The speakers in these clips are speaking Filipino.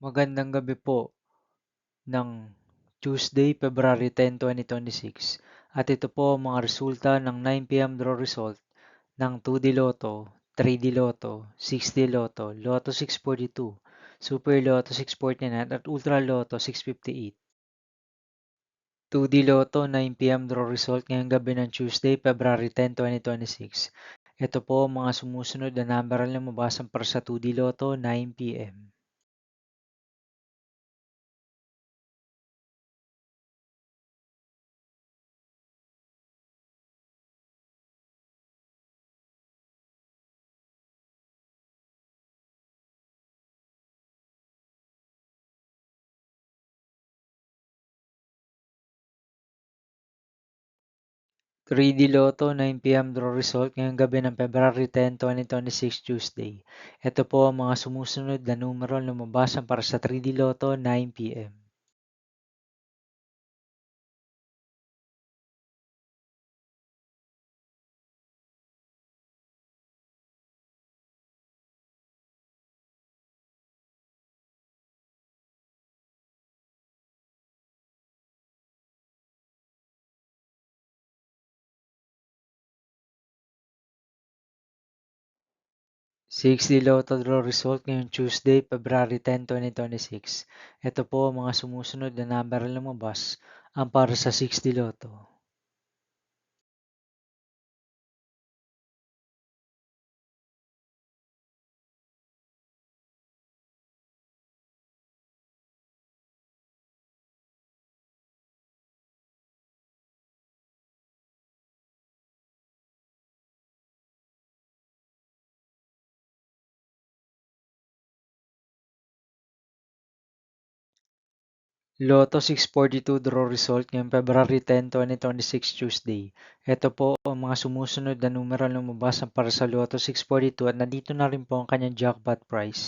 Magandang gabi po ng Tuesday, February 10, 2026. At ito po ang mga resulta ng 9 p.m. draw result ng 2D Lotto, 3D Lotto, 6D Lotto, Lotto 642, Super Lotto 649 at Ultra Lotto 658. 2D Lotto 9 p.m. draw result ngayong gabi ng Tuesday, February 10, 2026. Ito po ang mga sumusunod na number na lumabasan para sa 2D Lotto 9 p.m. 3D Lotto 9 p.m. draw result ngayong gabi ng February 10, 2026 Tuesday. Ito po ang mga sumusunod na numero na lumabasan para sa 3D Lotto 9 p.m. 6D Lotto draw result ngayong Tuesday, February 10, 2026. Ito po ang mga sumusunod na number na lumabas ang para sa 6D Lotto. 'Lotto 642' draw result ngayong February 10, 2026 Tuesday. Ito po ang mga sumusunod na numero na lumabas para sa Lotto 642 at nandito na rin po ang kanyang jackpot price.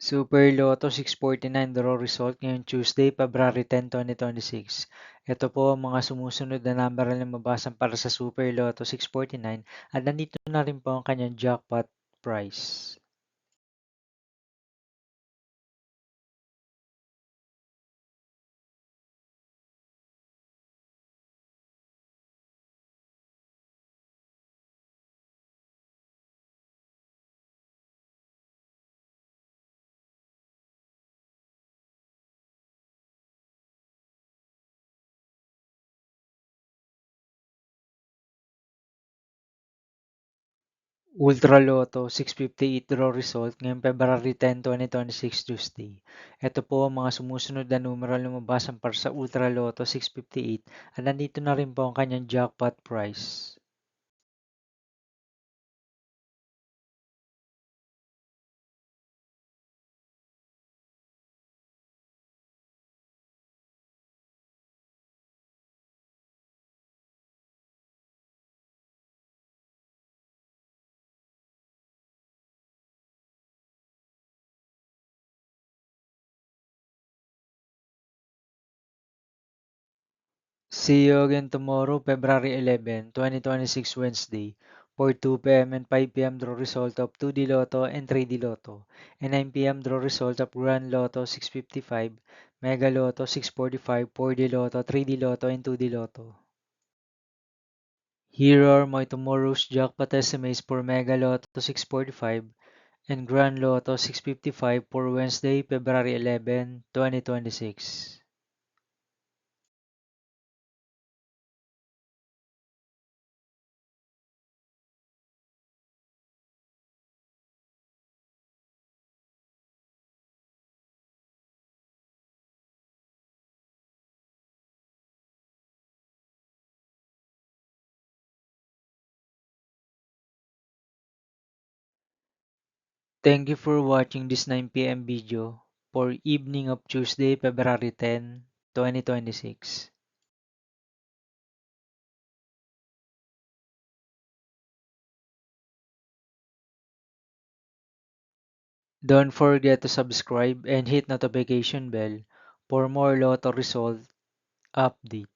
Super Lotto 649 draw result ngayong Tuesday, February 10, 2026. Ito po ang mga sumusunod na number na lumabasan para sa Super Lotto 649 at nandito na rin po ang kanyang jackpot price. Ultra Lotto 658 draw result ngayong February 10, 2026 Tuesday. Ito po ang mga sumusunod na numero na lumabasan para sa Ultra Lotto 658 at nandito na rin po ang kanyang jackpot price. See you again tomorrow, February 11, 2026 Wednesday, for 2 p.m. and 5 p.m. draw result of 2D Lotto and 3D Lotto, and 9 p.m. draw result of Grand Lotto 655, Mega Lotto 645, 4D Lotto, 3D Lotto, and 2D Lotto. Here are my tomorrow's jackpot estimates for Mega Lotto 645 and Grand Lotto 655 for Wednesday, February 11, 2026. Thank you for watching this 9 p.m. video for evening of Tuesday, February 10, 2026. Don't forget to subscribe and hit notification bell for more Lotto result update.